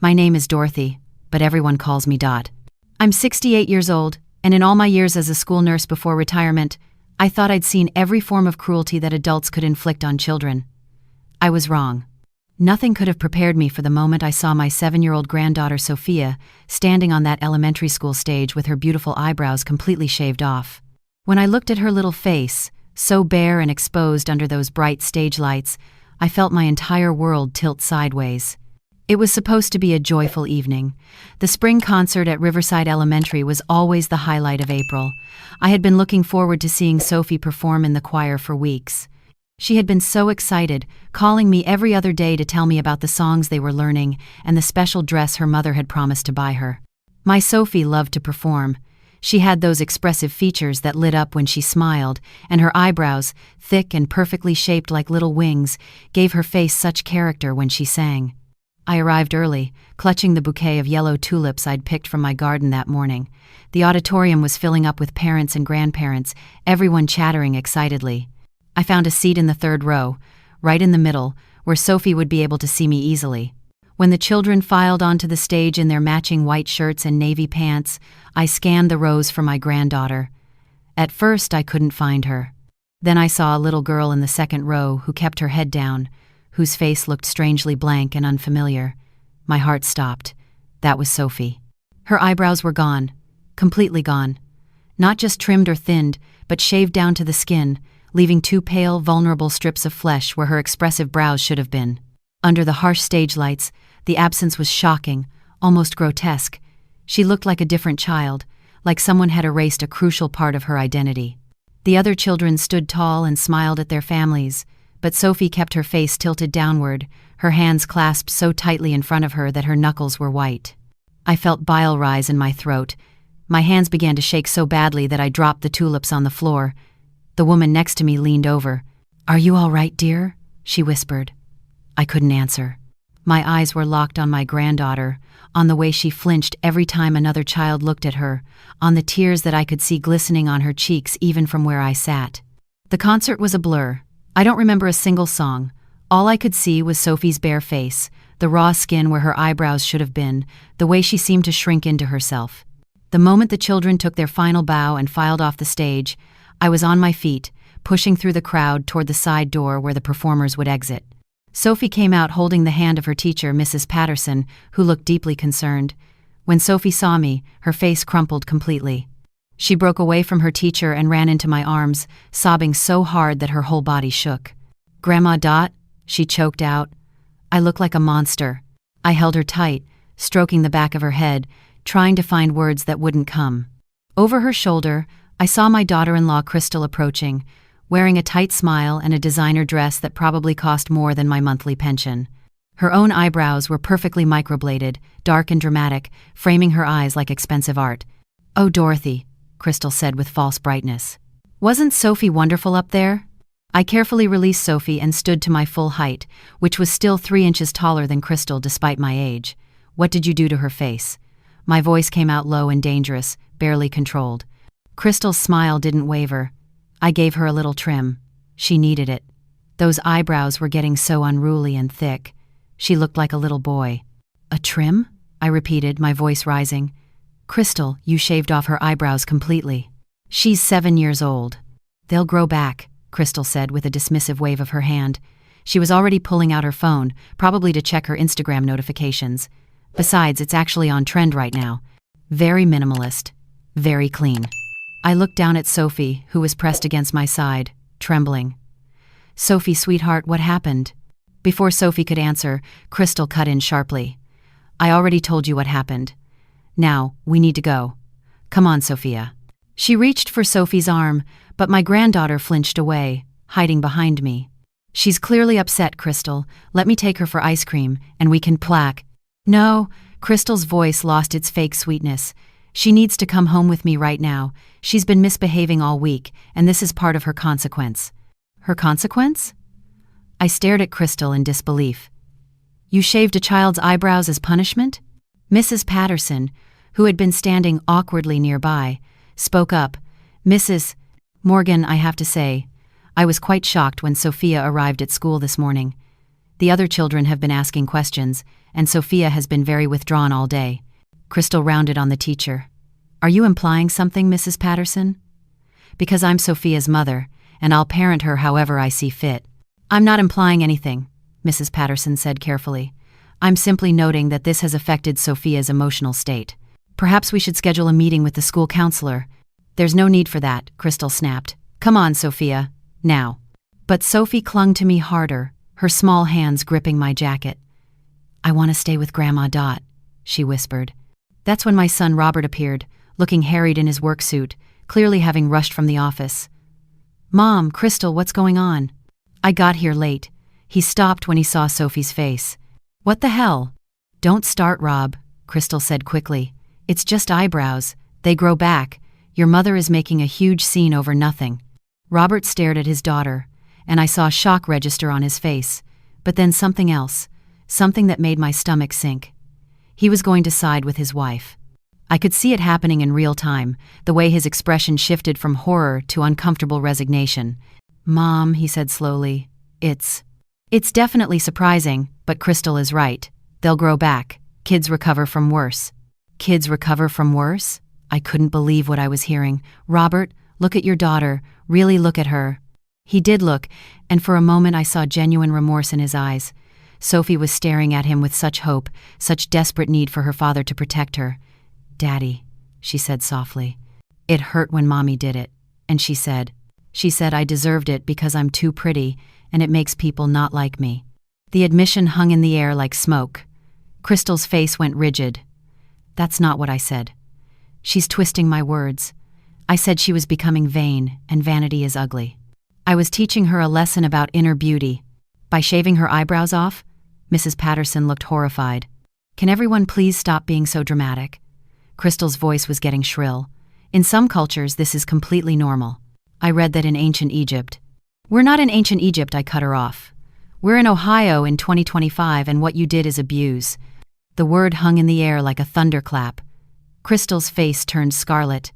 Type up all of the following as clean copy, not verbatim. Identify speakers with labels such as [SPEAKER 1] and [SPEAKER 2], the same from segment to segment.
[SPEAKER 1] My name is Dorothy, but everyone calls me Dot. I'm 68 years old, and in all my years as a school nurse before retirement, I thought I'd seen every form of cruelty that adults could inflict on children. I was wrong. Nothing could have prepared me for the moment I saw my 7-year-old granddaughter Sophia standing on that elementary school stage with her beautiful eyebrows completely shaved off. When I looked at her little face, so bare and exposed under those bright stage lights, I felt my entire world tilt sideways. It was supposed to be a joyful evening. The spring concert at Riverside Elementary was always the highlight of April. I had been looking forward to seeing Sophie perform in the choir for weeks. She had been so excited, calling me every other day to tell me about the songs they were learning and the special dress her mother had promised to buy her. My Sophie loved to perform. She had those expressive features that lit up when she smiled, and her eyebrows, thick and perfectly shaped like little wings, gave her face such character when she sang. I arrived early, clutching the bouquet of yellow tulips I'd picked from my garden that morning. The auditorium was filling up with parents and grandparents, everyone chattering excitedly. I found a seat in the third row, right in the middle, where Sophie would be able to see me easily. When the children filed onto the stage in their matching white shirts and navy pants, I scanned the rows for my granddaughter. At first, I couldn't find her. Then I saw a little girl in the second row who kept her head down, whose face looked strangely blank and unfamiliar. My heart stopped. That was Sophie. Her eyebrows were gone, completely gone. Not just trimmed or thinned, but shaved down to the skin, leaving 2 pale, vulnerable strips of flesh where her expressive brows should have been. Under the harsh stage lights, the absence was shocking, almost grotesque. She looked like a different child, like someone had erased a crucial part of her identity. The other children stood tall and smiled at their families, but Sophie kept her face tilted downward, her hands clasped so tightly in front of her that her knuckles were white. I felt bile rise in my throat. My hands began to shake so badly that I dropped the tulips on the floor. The woman next to me leaned over. "Are you all right, dear?" she whispered. I couldn't answer. My eyes were locked on my granddaughter, on the way she flinched every time another child looked at her, on the tears that I could see glistening on her cheeks even from where I sat. The concert was a blur. I don't remember a single song. All I could see was Sophie's bare face, the raw skin where her eyebrows should have been, the way she seemed to shrink into herself. The moment the children took their final bow and filed off the stage, I was on my feet, pushing through the crowd toward the side door where the performers would exit. Sophie came out holding the hand of her teacher, Mrs. Patterson, who looked deeply concerned. When Sophie saw me, her face crumpled completely. She broke away from her teacher and ran into my arms, sobbing so hard that her whole body shook. "Grandma Dot," she choked out. I looked like a monster. I held her tight, stroking the back of her head, trying to find words that wouldn't come. Over her shoulder, I saw my daughter-in-law Crystal approaching, wearing a tight smile and a designer dress that probably cost more than my monthly pension. Her own eyebrows were perfectly microbladed, dark and dramatic, framing her eyes like expensive art. "Oh, Dorothy," Crystal said with false brightness. "Wasn't Sophie wonderful up there?" I carefully released Sophie and stood to my full height, which was still 3 inches taller than Crystal despite my age. "What did you do to her face?" My voice came out low and dangerous, barely controlled. Crystal's smile didn't waver. I gave her a little trim. She needed it. Those eyebrows were getting so unruly and thick. She looked like a little boy. "A trim?" I repeated, my voice rising. "Crystal, you shaved off her eyebrows completely. She's 7 years old." "They'll grow back," Crystal said with a dismissive wave of her hand. She was already pulling out her phone, probably to check her Instagram notifications. Besides, it's actually on trend right now. Very minimalist. Very clean. I looked down at Sophie, who was pressed against my side, trembling. "Sophie, sweetheart, what happened?" Before Sophie could answer, Crystal cut in sharply. "I already told you what happened. Now, we need to go. Come on, Sophia." She reached for Sophie's arm, but my granddaughter flinched away, hiding behind me. "She's clearly upset, Crystal. Let me take her for ice cream, and we can plaque." "No," Crystal's voice lost its fake sweetness. "She needs to come home with me right now. She's been misbehaving all week, and this is part of her consequence." "Her consequence?" I stared at Crystal in disbelief. "You shaved a child's eyebrows as punishment?" Mrs. Patterson, who had been standing awkwardly nearby, spoke up. "Mrs. Morgan, I have to say, I was quite shocked when Sophia arrived at school this morning. The other children have been asking questions, and Sophia has been very withdrawn all day. Crystal rounded on the teacher. Are you implying something, Mrs. Patterson? Because I'm Sophia's mother, and I'll parent her however I see fit. I'm not implying anything, Mrs. Patterson said carefully. I'm simply noting that this has affected Sophia's emotional state. Perhaps we should schedule a meeting with the school counselor. There's no need for that, Crystal snapped. Come on, Sophia. Now. But Sophie clung to me harder, her small hands gripping my jacket. I want to stay with Grandma Dot, she whispered. That's when my son Robert appeared, looking harried in his work suit, clearly having rushed from the office. Mom, Crystal, what's going on? I got here late. He stopped when he saw Sophie's face. What the hell? Don't start, Rob, Crystal said quickly. It's just eyebrows. They grow back. Your mother is making a huge scene over nothing. Robert stared at his daughter, and I saw a shock register on his face, but then something else, something that made my stomach sink. He was going to side with his wife. I could see it happening in real time, the way his expression shifted from horror to uncomfortable resignation. Mom, he said slowly, it's definitely surprising, but Crystal is right. They'll grow back. Kids recover from worse. Kids recover from worse? I couldn't believe what I was hearing. Robert, look at your daughter. Really look at her. He did look, and for a moment I saw genuine remorse in his eyes. Sophie was staring at him with such hope, such desperate need for her father to protect her. Daddy, she said softly. It hurt when Mommy did it. And she said I deserved it because I'm too pretty, and it makes people not like me. The admission hung in the air like smoke. Crystal's face went rigid. That's not what I said. She's twisting my words. I said she was becoming vain, and vanity is ugly. I was teaching her a lesson about inner beauty. By shaving her eyebrows off? Mrs. Patterson looked horrified. Can everyone please stop being so dramatic? Crystal's voice was getting shrill. In some cultures, this is completely normal. I read that in ancient Egypt. We're not in ancient Egypt, I cut her off. We're in Ohio in 2025, and what you did is abuse. The word hung in the air like a thunderclap. Crystal's face turned scarlet.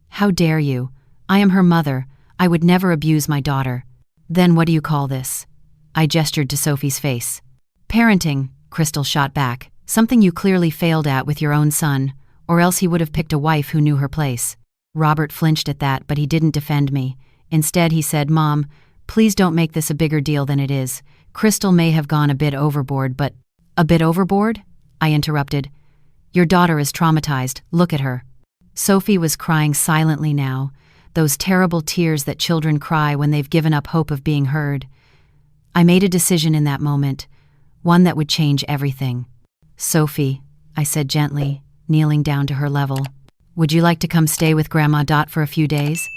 [SPEAKER 1] How dare you? I am her mother. I would never abuse my daughter. Then what do you call this? I gestured to Sophie's face. Parenting, Crystal shot back. Something you clearly failed at with your own son, or else he would have picked a wife who knew her place. Robert flinched at that, but he didn't defend me. Instead, he said, Mom, please don't make this a bigger deal than it is. Crystal may have gone a bit overboard, but… A bit overboard? I interrupted. Your daughter is traumatized. Look at her. Sophie was crying silently now, those terrible tears that children cry when they've given up hope of being heard. I made a decision in that moment, one that would change everything. Sophie, I said gently, kneeling down to her level, would you like to come stay with Grandma Dot for a few days?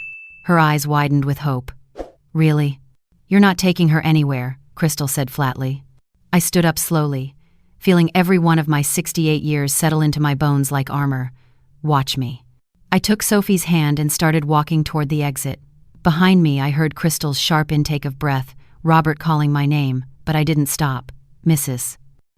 [SPEAKER 1] Her eyes widened with hope. Really? You're not taking her anywhere, Crystal said flatly. I stood up slowly, feeling every one of my 68 years settle into my bones like armor. Watch me. I took Sophie's hand and started walking toward the exit. Behind me, I heard Crystal's sharp intake of breath, Robert calling my name, but I didn't stop. Mrs.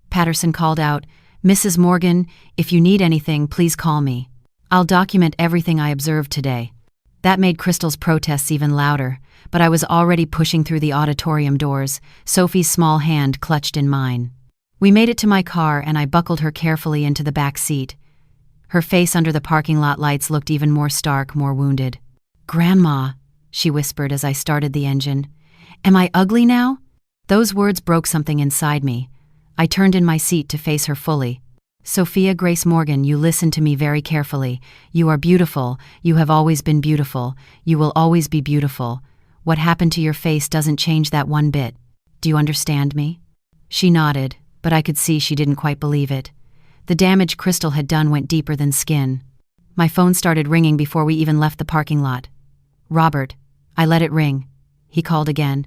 [SPEAKER 1] Patterson called out, Mrs. Morgan, if you need anything, please call me. I'll document everything I observed today. That made Crystal's protests even louder, but I was already pushing through the auditorium doors, Sophie's small hand clutched in mine. We made it to my car and I buckled her carefully into the back seat. Her face under the parking lot lights looked even more stark, more wounded. Grandma, she whispered as I started the engine. Am I ugly now? Those words broke something inside me. I turned in my seat to face her fully. Sophia Grace Morgan, you listen to me very carefully. You are beautiful. You have always been beautiful. You will always be beautiful. What happened to your face doesn't change that one bit. Do you understand me? She nodded, but I could see she didn't quite believe it. The damage Crystal had done went deeper than skin. My phone started ringing before we even left the parking lot. Robert, I let it ring. He called again,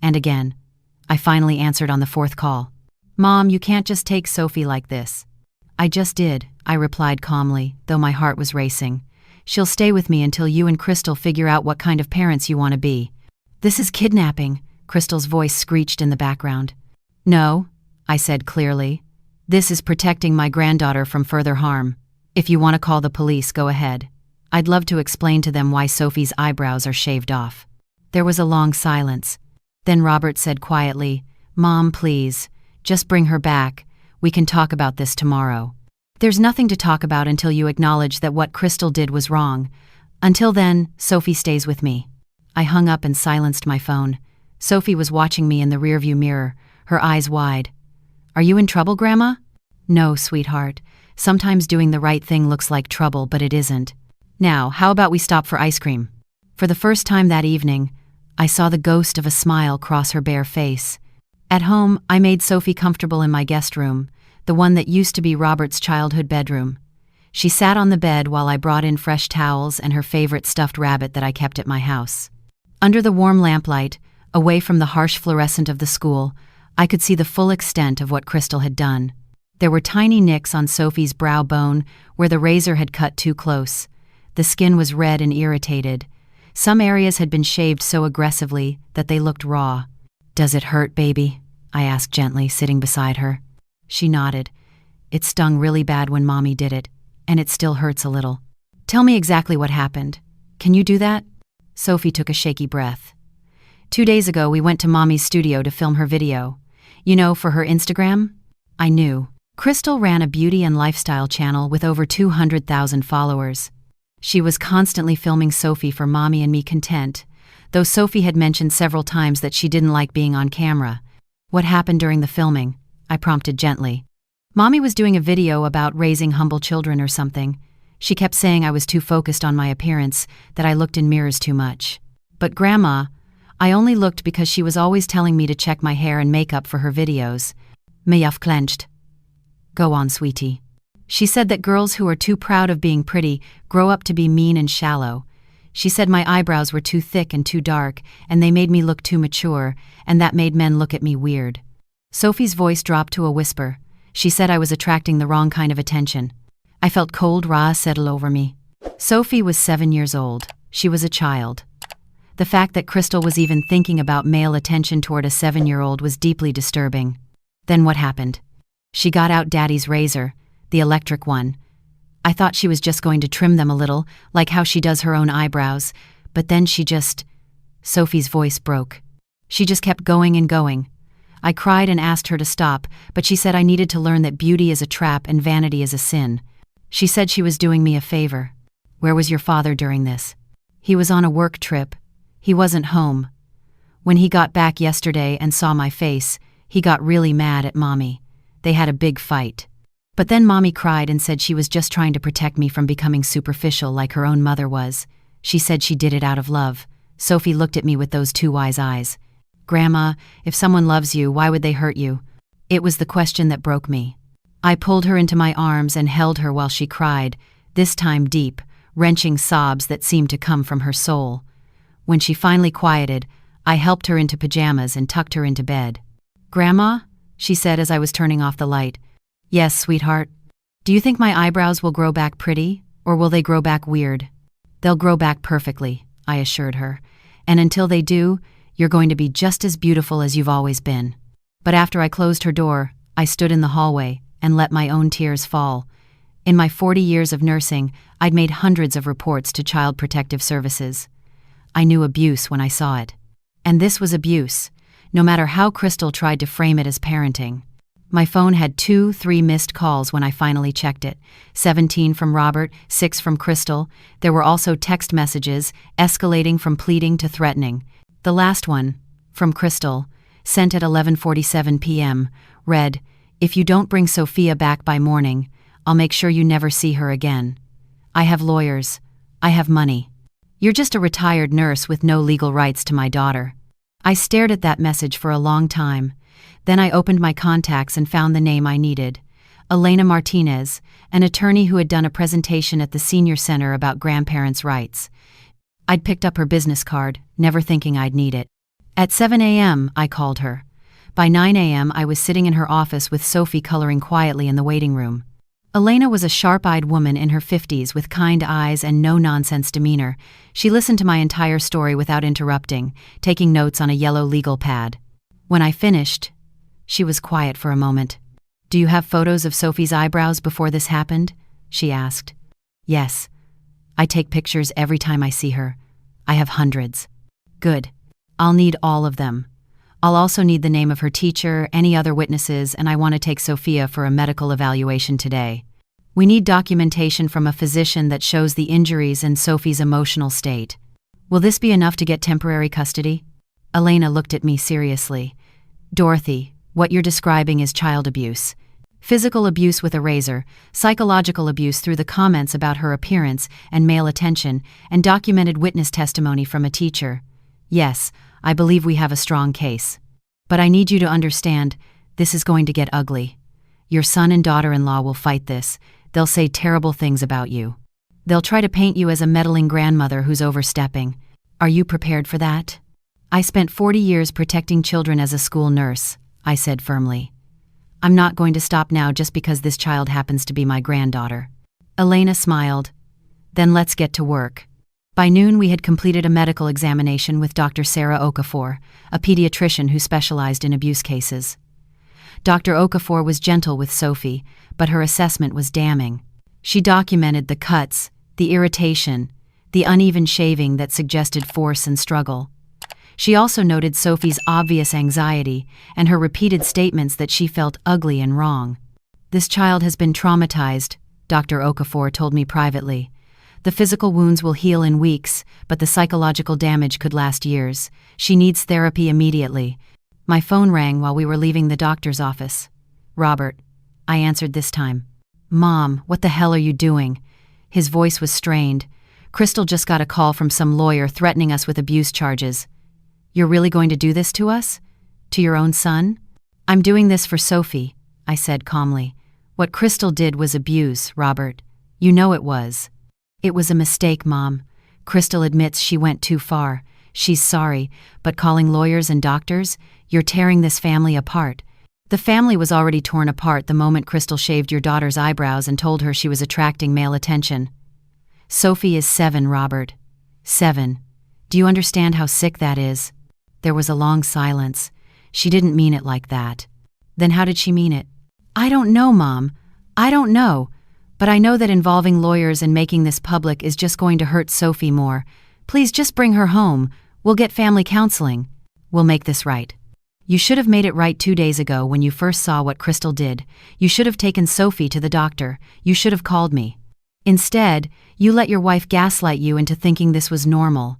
[SPEAKER 1] and again. I finally answered on the fourth call. Mom, you can't just take Sophie like this. I just did, I replied calmly, though my heart was racing. She'll stay with me until you and Crystal figure out what kind of parents you want to be. This is kidnapping, Crystal's voice screeched in the background. No, I said clearly. This is protecting my granddaughter from further harm. If you want to call the police, go ahead. I'd love to explain to them why Sophie's eyebrows are shaved off. There was a long silence. Then Robert said quietly, Mom, please. Just bring her back. We can talk about this tomorrow. There's nothing to talk about until you acknowledge that what Crystal did was wrong. Until then, Sophie stays with me. I hung up and silenced my phone. Sophie was watching me in the rearview mirror, her eyes wide. Are you in trouble, Grandma? No, sweetheart. Sometimes doing the right thing looks like trouble, but it isn't. Now, how about we stop for ice cream? For the first time that evening, I saw the ghost of a smile cross her bare face. At home, I made Sophie comfortable in my guest room, the one that used to be Robert's childhood bedroom. She sat on the bed while I brought in fresh towels and her favorite stuffed rabbit that I kept at my house. Under the warm lamplight, away from the harsh fluorescent of the school, I could see the full extent of what Crystal had done. There were tiny nicks on Sophie's brow bone where the razor had cut too close. The skin was red and irritated. Some areas had been shaved so aggressively that they looked raw. Does it hurt, baby? I asked gently, sitting beside her. She nodded. It stung really bad when Mommy did it, and it still hurts a little. Tell me exactly what happened. Can you do that? Sophie took a shaky breath. 2 days ago, we went to Mommy's studio to film her video. You know, for her Instagram? I knew. Crystal ran a beauty and lifestyle channel with over 200,000 followers. She was constantly filming Sophie for Mommy and me content, though Sophie had mentioned several times that she didn't like being on camera. What happened during the filming? I prompted gently. Mommy was doing a video about raising humble children or something. She kept saying I was too focused on my appearance, that I looked in mirrors too much. But Grandma, I only looked because she was always telling me to check my hair and makeup for her videos. Miyaf clenched. Go on, sweetie. She said that girls who are too proud of being pretty grow up to be mean and shallow. She said my eyebrows were too thick and too dark, and they made me look too mature, and that made men look at me weird. Sophie's voice dropped to a whisper. She said I was attracting the wrong kind of attention. I felt cold Ra settle over me. Sophie was 7 years old. She was a child. The fact that Crystal was even thinking about male attention toward a 7-year-old was deeply disturbing. Then what happened? She got out Daddy's razor, the electric one. I thought she was just going to trim them a little, like how she does her own eyebrows, but then Sophie's voice broke. She just kept going and going. I cried and asked her to stop, but she said I needed to learn that beauty is a trap and vanity is a sin. She said she was doing me a favor. Where was your father during this? He was on a work trip. He wasn't home. When he got back yesterday and saw my face, he got really mad at Mommy. They had a big fight. But then Mommy cried and said she was just trying to protect me from becoming superficial like her own mother was. She said she did it out of love. Sophie looked at me with those two wise eyes. Grandma, if someone loves you, why would they hurt you? It was the question that broke me. I pulled her into my arms and held her while she cried, this time deep, wrenching sobs that seemed to come from her soul. When she finally quieted, I helped her into pajamas and tucked her into bed. Grandma? She said as I was turning off the light. Yes, sweetheart. Do you think my eyebrows will grow back pretty, or will they grow back weird? They'll grow back perfectly, I assured her. And until they do, you're going to be just as beautiful as you've always been. But after I closed her door, I stood in the hallway and let my own tears fall. In my 40 years of nursing, I'd made hundreds of reports to Child Protective Services. I knew abuse when I saw it. And this was abuse, no matter how Crystal tried to frame it as parenting. My phone had 2-3 missed calls when I finally checked it. 17 from Robert, 6 from Crystal. There were also text messages, escalating from pleading to threatening. The last one, from Crystal, sent at 11:47 p.m., read, "If you don't bring Sophia back by morning, I'll make sure you never see her again. I have lawyers. I have money. You're just a retired nurse with no legal rights to my daughter." I stared at that message for a long time. Then I opened my contacts and found the name I needed. Elena Martinez, an attorney who had done a presentation at the senior center about grandparents' rights. I'd picked up her business card, never thinking I'd need it. At 7 a.m., I called her. By 9 a.m., I was sitting in her office with Sophie coloring quietly in the waiting room. Elena was a sharp-eyed woman in her 50s with kind eyes and no-nonsense demeanor. She listened to my entire story without interrupting, taking notes on a yellow legal pad. When I finished, she was quiet for a moment. "Do you have photos of Sophie's eyebrows before this happened?" she asked. "Yes. I take pictures every time I see her. I have hundreds." "Good. I'll need all of them. I'll also need the name of her teacher, any other witnesses, and I want to take Sophia for a medical evaluation today. We need documentation from a physician that shows the injuries and Sophie's emotional state. Will this be enough to get temporary custody? Elena looked at me seriously. Dorothy, what you're describing is child abuse. Physical abuse with a razor, psychological abuse through the comments about her appearance and male attention, and documented witness testimony from a teacher. Yes, I believe we have a strong case. But I need you to understand, this is going to get ugly. Your son and daughter-in-law will fight this. They'll say terrible things about you. They'll try to paint you as a meddling grandmother who's overstepping. Are you prepared for that? I spent 40 years protecting children as a school nurse, I said firmly. I'm not going to stop now just because this child happens to be my granddaughter. Elena smiled. Then let's get to work. By noon we had completed a medical examination with Dr. Sarah Okafor, a pediatrician who specialized in abuse cases. Dr. Okafor was gentle with Sophie, but her assessment was damning. She documented the cuts, the irritation, the uneven shaving that suggested force and struggle. She also noted Sophie's obvious anxiety and her repeated statements that she felt ugly and wrong. This child has been traumatized, Dr. Okafor told me privately. The physical wounds will heal in weeks, but the psychological damage could last years. She needs therapy immediately. My phone rang while we were leaving the doctor's office. Robert, I answered this time. Mom, what the hell are you doing? His voice was strained. Crystal just got a call from some lawyer threatening us with abuse charges. You're really going to do this to us? To your own son? I'm doing this for Sophie, I said calmly. What Crystal did was abuse, Robert. You know it was. It was a mistake, Mom. Crystal admits she went too far. She's sorry, but calling lawyers and doctors? You're tearing this family apart. The family was already torn apart the moment Crystal shaved your daughter's eyebrows and told her she was attracting male attention. Sophie is 7, Robert. 7. Do you understand how sick that is? There was a long silence. She didn't mean it like that. Then how did she mean it? I don't know, Mom. I don't know. But I know that involving lawyers and making this public is just going to hurt Sophie more. Please just bring her home. We'll get family counseling. We'll make this right. You should have made it right 2 days ago when you first saw what Crystal did. You should have taken Sophie to the doctor. You should have called me. Instead, you let your wife gaslight you into thinking this was normal.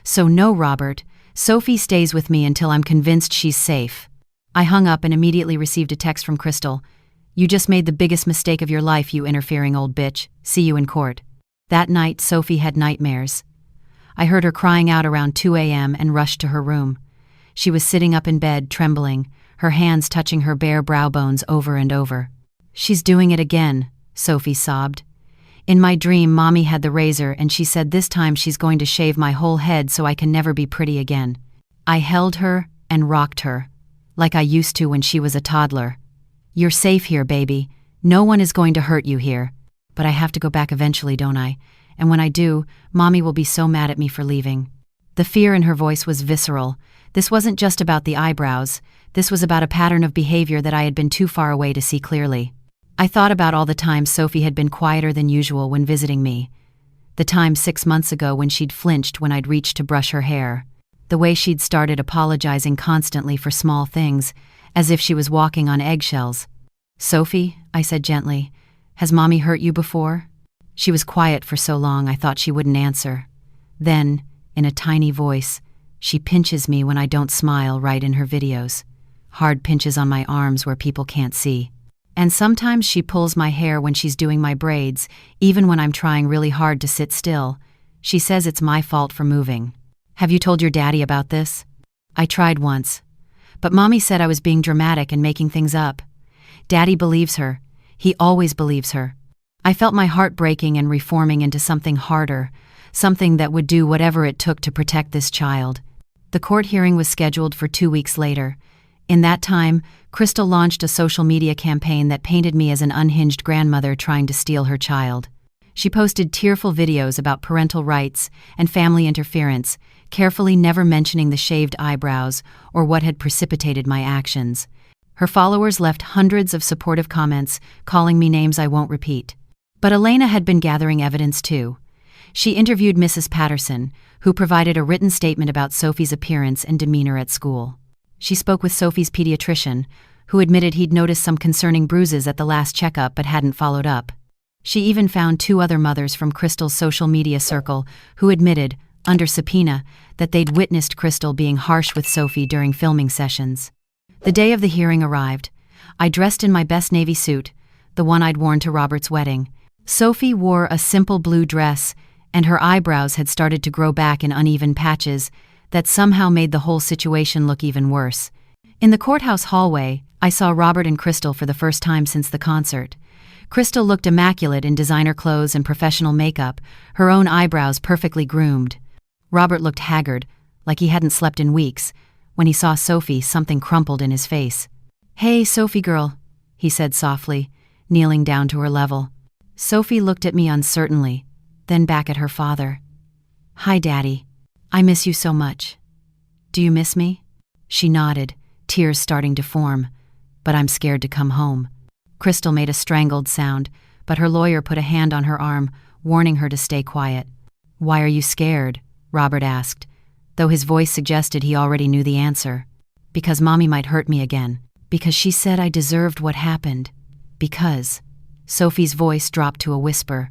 [SPEAKER 1] So no, Robert. Sophie stays with me until I'm convinced she's safe. I hung up and immediately received a text from Crystal. You just made the biggest mistake of your life, you interfering old bitch. See you in court. That night, Sophie had nightmares. I heard her crying out around 2 a.m. and rushed to her room. She was sitting up in bed, trembling, her hands touching her bare brow bones over and over. She's doing it again, Sophie sobbed. In my dream, Mommy had the razor and she said this time she's going to shave my whole head so I can never be pretty again. I held her and rocked her, like I used to when she was a toddler. You're safe here, baby. No one is going to hurt you here. But I have to go back eventually, don't I? And when I do, Mommy will be so mad at me for leaving. The fear in her voice was visceral. This wasn't just about the eyebrows. This was about a pattern of behavior that I had been too far away to see clearly. I thought about all the times Sophie had been quieter than usual when visiting me. The time 6 months ago when she'd flinched when I'd reached to brush her hair. The way she'd started apologizing constantly for small things, as if she was walking on eggshells. Sophie, I said gently, has Mommy hurt you before? She was quiet for so long I thought she wouldn't answer. Then, in a tiny voice, she pinches me when I don't smile right in her videos. Hard pinches on my arms where people can't see. And sometimes she pulls my hair when she's doing my braids, even when I'm trying really hard to sit still. She says it's my fault for moving. Have you told your daddy about this? I tried once. But Mommy said I was being dramatic and making things up. Daddy believes her. He always believes her. I felt my heart breaking and reforming into something harder, something that would do whatever it took to protect this child. The court hearing was scheduled for 2 weeks later. In that time, Crystal launched a social media campaign that painted me as an unhinged grandmother trying to steal her child. She posted tearful videos about parental rights and family interference, carefully never mentioning the shaved eyebrows or what had precipitated my actions. Her followers left hundreds of supportive comments, calling me names I won't repeat. But Elena had been gathering evidence too. She interviewed Mrs. Patterson, who provided a written statement about Sophie's appearance and demeanor at school. She spoke with Sophie's pediatrician, who admitted he'd noticed some concerning bruises at the last checkup but hadn't followed up. She even found 2 other mothers from Crystal's social media circle who admitted, under subpoena, that they'd witnessed Crystal being harsh with Sophie during filming sessions. The day of the hearing arrived. I dressed in my best navy suit, the one I'd worn to Robert's wedding. Sophie wore a simple blue dress, and her eyebrows had started to grow back in uneven patches that somehow made the whole situation look even worse. In the courthouse hallway, I saw Robert and Crystal for the first time since the concert. Crystal looked immaculate in designer clothes and professional makeup, her own eyebrows perfectly groomed. Robert looked haggard, like he hadn't slept in weeks. When he saw Sophie, something crumpled in his face. "Hey, Sophie girl," he said softly, kneeling down to her level. Sophie looked at me uncertainly, then back at her father. "Hi, Daddy. I miss you so much. Do you miss me?" She nodded, tears starting to form. "But I'm scared to come home." Crystal made a strangled sound, but her lawyer put a hand on her arm, warning her to stay quiet. "Why are you scared?" Robert asked, though his voice suggested he already knew the answer. "Because Mommy might hurt me again. Because she said I deserved what happened. Because..." Sophie's voice dropped to a whisper.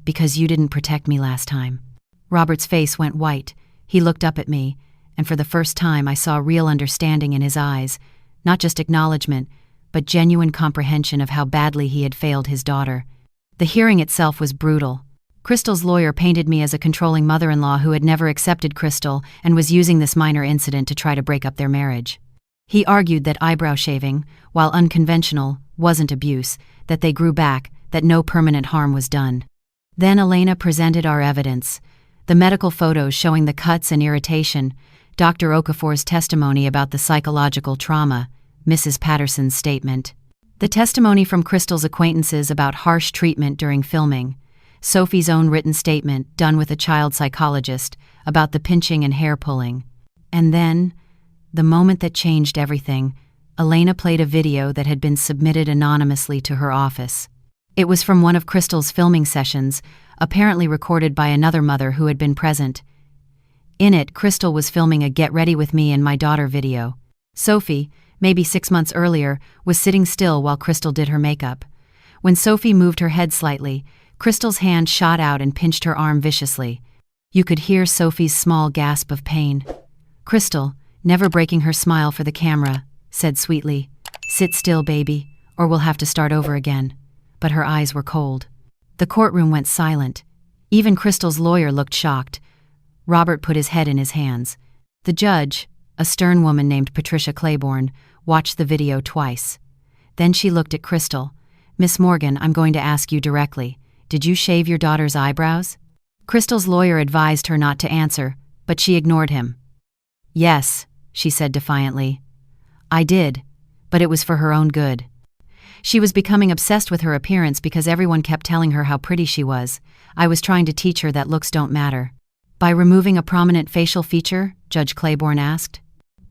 [SPEAKER 1] "Because you didn't protect me last time." Robert's face went white. He looked up at me, and for the first time I saw real understanding in his eyes, not just acknowledgement, but genuine comprehension of how badly he had failed his daughter. The hearing itself was brutal. Crystal's lawyer painted me as a controlling mother-in-law who had never accepted Crystal and was using this minor incident to try to break up their marriage. He argued that eyebrow shaving, while unconventional, wasn't abuse, that they grew back, that no permanent harm was done. Then Elena presented our evidence. The medical photos showing the cuts and irritation, Dr. Okafor's testimony about the psychological trauma, Mrs. Patterson's statement. The testimony from Crystal's acquaintances about harsh treatment during filming, Sophie's own written statement done with a child psychologist about the pinching and hair pulling. And then, the moment that changed everything, Elena played a video that had been submitted anonymously to her office. It was from one of Crystal's filming sessions, apparently recorded by another mother who had been present. In it, Crystal was filming a "Get Ready With Me and My Daughter" video. Sophie, maybe 6 months earlier, was sitting still while Crystal did her makeup. When Sophie moved her head slightly, Crystal's hand shot out and pinched her arm viciously. You could hear Sophie's small gasp of pain. Crystal, never breaking her smile for the camera, said sweetly, "Sit still, baby, or we'll have to start over again." But her eyes were cold. The courtroom went silent. Even Crystal's lawyer looked shocked. Robert put his head in his hands. The judge, a stern woman named Patricia Claiborne, watched the video twice. Then she looked at Crystal. "Miss Morgan, I'm going to ask you directly. Did you shave your daughter's eyebrows?" Crystal's lawyer advised her not to answer, but she ignored him. "Yes," she said defiantly. "I did, but it was for her own good." She was becoming obsessed with her appearance because everyone kept telling her how pretty she was. I was trying to teach her that looks don't matter. "By removing a prominent facial feature?" Judge Claiborne asked.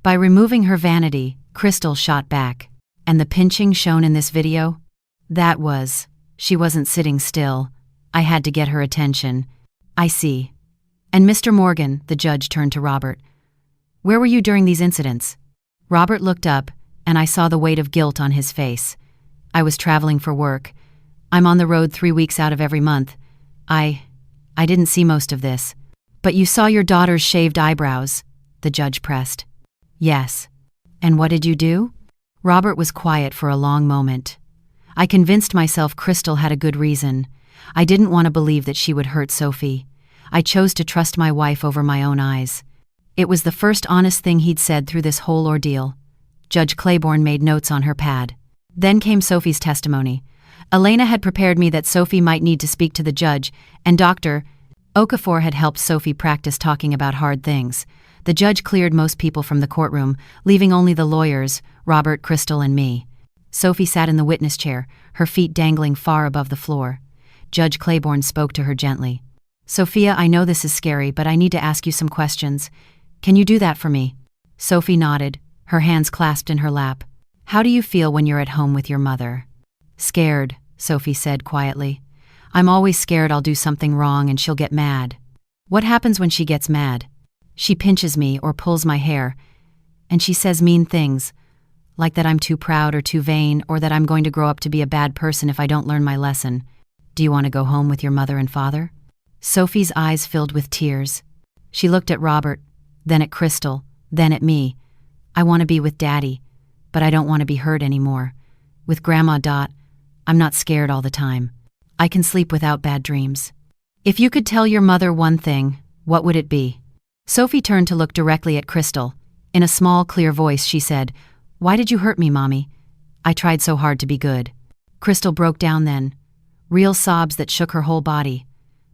[SPEAKER 1] "By removing her vanity," Crystal shot back. "And the pinching shown in this video? That was..." She wasn't sitting still. I had to get her attention. "I see. And Mr. Morgan," the judge turned to Robert. "Where were you during these incidents?" Robert looked up, and I saw the weight of guilt on his face. "I was traveling for work. I'm on the road 3 weeks out of every month. I didn't see most of this." "But you saw your daughter's shaved eyebrows," the judge pressed. "Yes. And what did you do?" Robert was quiet for a long moment. I convinced myself Crystal had a good reason. I didn't want to believe that she would hurt Sophie. I chose to trust my wife over my own eyes. It was the first honest thing he'd said through this whole ordeal. Judge Claiborne made notes on her pad. Then came Sophie's testimony. Elena had prepared me that Sophie might need to speak to the judge, and Dr. Okafor had helped Sophie practice talking about hard things. The judge cleared most people from the courtroom, leaving only the lawyers, Robert, Crystal, and me. Sophie sat in the witness chair, her feet dangling far above the floor. Judge Claiborne spoke to her gently. "Sophia, I know this is scary, but I need to ask you some questions. Can you do that for me?" Sophie nodded, her hands clasped in her lap. "How do you feel when you're at home with your mother?" "Scared," Sophie said quietly. "I'm always scared I'll do something wrong and she'll get mad." "What happens when she gets mad?" "She pinches me or pulls my hair. And she says mean things, like that I'm too proud or too vain, or that I'm going to grow up to be a bad person if I don't learn my lesson. Do you want to go home with your mother and father? Sophie's eyes filled with tears. She looked at Robert, then at Crystal, then at me. I want to be with Daddy, but I don't want to be hurt anymore. With Grandma Dot, I'm not scared all the time. I can sleep without bad dreams. If you could tell your mother one thing, what would it be? Sophie turned to look directly at Crystal. In a small, clear voice, she said, "Why did you hurt me, Mommy? I tried so hard to be good." Crystal broke down then. Real sobs that shook her whole body.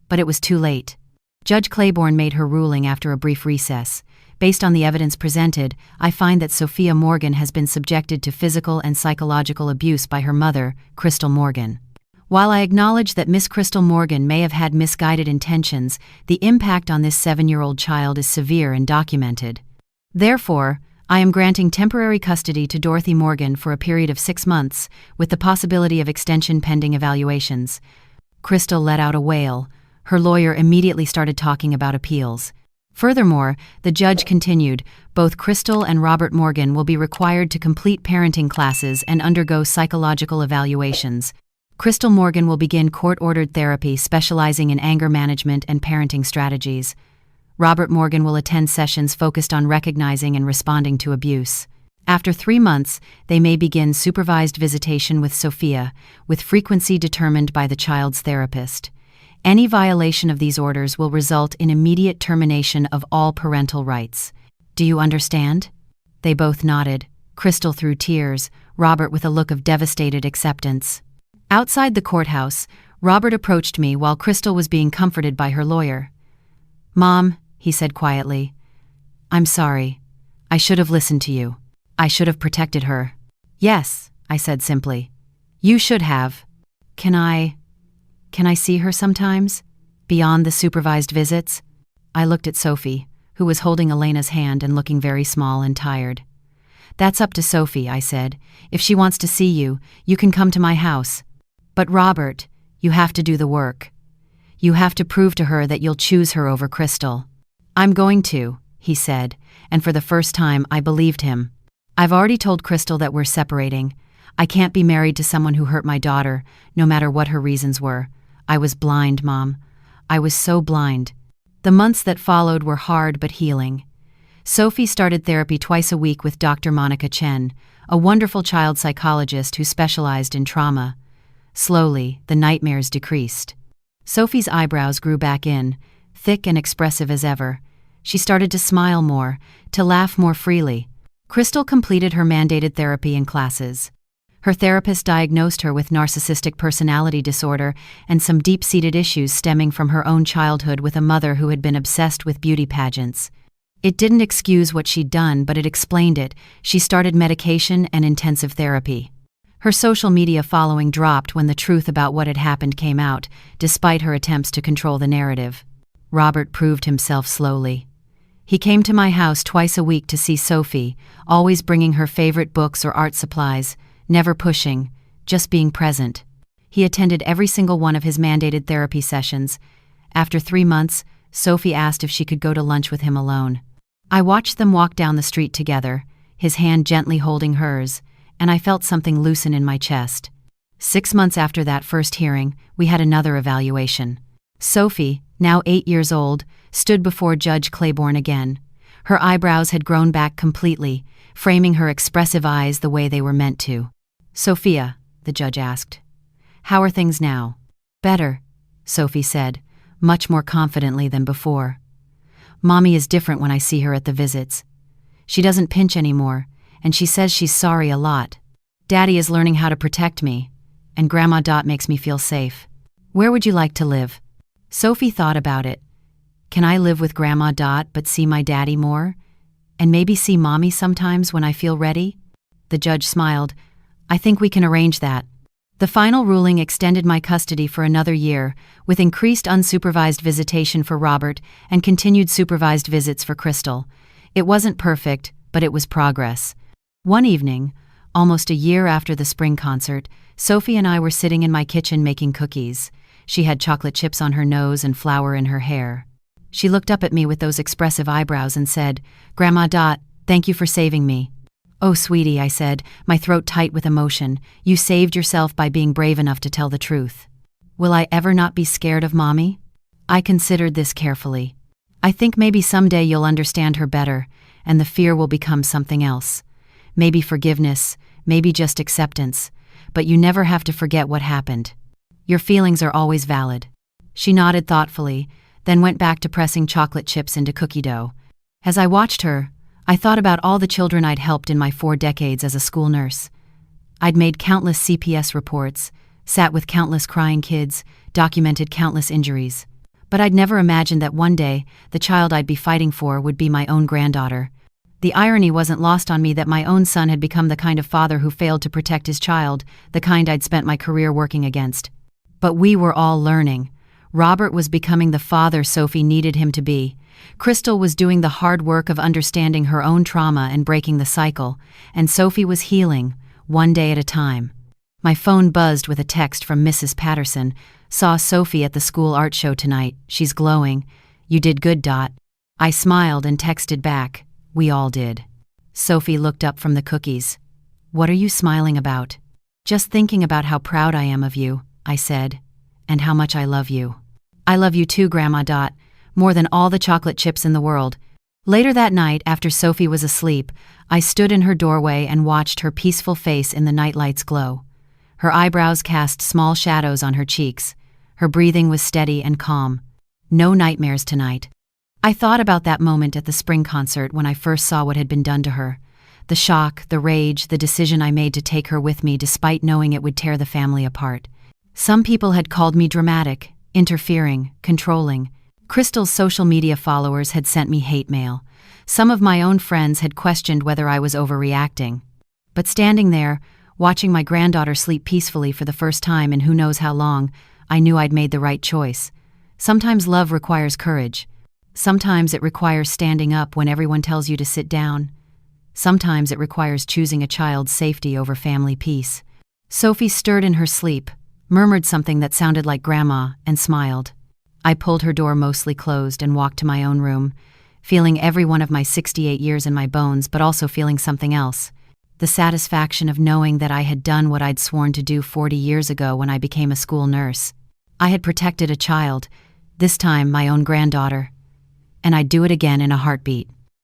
[SPEAKER 1] But it was too late. Judge Claiborne made her ruling after a brief recess. Based on the evidence presented, I find that Sophia Morgan has been subjected to physical and psychological abuse by her mother, Crystal Morgan. While I acknowledge that Miss Crystal Morgan may have had misguided intentions, the impact on this 7-year-old child is severe and documented. Therefore, I am granting temporary custody to Dorothy Morgan for a period of 6 months, with the possibility of extension pending evaluations. Crystal let out a wail. Her lawyer immediately started talking about appeals. Furthermore, the judge continued, both Crystal and Robert Morgan will be required to complete parenting classes and undergo psychological evaluations. Crystal Morgan will begin court-ordered therapy specializing in anger management and parenting strategies. Robert Morgan will attend sessions focused on recognizing and responding to abuse. After 3 months, they may begin supervised visitation with Sophia, with frequency determined by the child's therapist. Any violation of these orders will result in immediate termination of all parental rights. Do you understand? They both nodded, Crystal through tears, Robert with a look of devastated acceptance. Outside the courthouse, Robert approached me while Crystal was being comforted by her lawyer. "Mom," he said quietly, "I'm sorry. I should have listened to you. I should have protected her." "Yes," I said simply. "You should have. Can I see her sometimes? Beyond the supervised visits?" I looked at Sophie, who was holding Elena's hand and looking very small and tired. "That's up to Sophie," I said. "If she wants to see you, you can come to my house. But Robert, you have to do the work. You have to prove to her that you'll choose her over Crystal." "I'm going to," he said, and for the first time I believed him. "I've already told Crystal that we're separating. I can't be married to someone who hurt my daughter, no matter what her reasons were. I was blind, Mom. I was so blind." The months that followed were hard but healing. Sophie started therapy twice a week with Dr. Monica Chen, a wonderful child psychologist who specialized in trauma. Slowly, the nightmares decreased. Sophie's eyebrows grew back in, thick and expressive as ever. She started to smile more, to laugh more freely. Crystal completed her mandated therapy and classes. Her therapist diagnosed her with narcissistic personality disorder and some deep-seated issues stemming from her own childhood with a mother who had been obsessed with beauty pageants. It didn't excuse what she'd done, but it explained it. She started medication and intensive therapy. Her social media following dropped when the truth about what had happened came out, despite her attempts to control the narrative. Robert proved himself slowly. He came to my house twice a week to see Sophie, always bringing her favorite books or art supplies, never pushing, just being present. He attended every single one of his mandated therapy sessions. After 3 months, Sophie asked if she could go to lunch with him alone. I watched them walk down the street together, his hand gently holding hers, and I felt something loosen in my chest. 6 months after that first hearing, we had another evaluation. Sophie, now 8 years old, stood before Judge Claiborne again. Her eyebrows had grown back completely, framing her expressive eyes the way they were meant to. "Sophia," the judge asked, "how are things now?" "Better," Sophie said, much more confidently than before. "Mommy is different when I see her at the visits. She doesn't pinch anymore, and she says she's sorry a lot. Daddy is learning how to protect me, and Grandma Dot makes me feel safe. Where would you like to live?" Sophie thought about it. "Can I live with Grandma Dot but see my daddy more? And maybe see Mommy sometimes when I feel ready?" The judge smiled. "I think we can arrange that." The final ruling extended my custody for another year, with increased unsupervised visitation for Robert and continued supervised visits for Crystal. It wasn't perfect, but it was progress. One evening, almost a year after the spring concert, Sophie and I were sitting in my kitchen making cookies. She had chocolate chips on her nose and flour in her hair. She looked up at me with those expressive eyebrows and said, "Grandma Dot, Thank you for saving me." "Oh, sweetie," I said, my throat tight with emotion. "You saved yourself by being brave enough to tell the truth." "Will I ever not be scared of Mommy?" I considered this carefully. "I think maybe someday you'll understand her better, and the fear will become something else. Maybe forgiveness, maybe just acceptance, but you never have to forget what happened. Your feelings are always valid." She nodded thoughtfully, then went back to pressing chocolate chips into cookie dough. As I watched her, I thought about all the children I'd helped in my 4 decades as a school nurse. I'd made countless CPS reports, sat with countless crying kids, documented countless injuries. But I'd never imagined that one day, the child I'd be fighting for would be my own granddaughter. The irony wasn't lost on me that my own son had become the kind of father who failed to protect his child, the kind I'd spent my career working against. But we were all learning. Robert was becoming the father Sophie needed him to be. Crystal was doing the hard work of understanding her own trauma and breaking the cycle, and Sophie was healing, one day at a time. My phone buzzed with a text from Mrs. Patterson. "Saw Sophie at the school art show tonight. She's glowing. You did good, Dot." I smiled and texted back. "We all did." Sophie looked up from the cookies. "What are you smiling about?" "Just thinking about how proud I am of you," I said, "and how much I love you." "I love you too, Grandma Dot, more than all the chocolate chips in the world." Later that night, after Sophie was asleep, I stood in her doorway and watched her peaceful face in the nightlight's glow. Her eyebrows cast small shadows on her cheeks. Her breathing was steady and calm. No nightmares tonight. I thought about that moment at the spring concert when I first saw what had been done to her. The shock, the rage, the decision I made to take her with me despite knowing it would tear the family apart. Some people had called me dramatic, interfering, controlling. Crystal's social media followers had sent me hate mail. Some of my own friends had questioned whether I was overreacting. But standing there, watching my granddaughter sleep peacefully for the first time in who knows how long, I knew I'd made the right choice. Sometimes love requires courage. Sometimes it requires standing up when everyone tells you to sit down. Sometimes it requires choosing a child's safety over family peace. Sophie stirred in her sleep, murmured something that sounded like Grandma, and smiled. I pulled her door mostly closed and walked to my own room, feeling every one of my 68 years in my bones, but also feeling something else. The satisfaction of knowing that I had done what I'd sworn to do 40 years ago when I became a school nurse. I had protected a child, this time my own granddaughter. And I'd do it again in a heartbeat.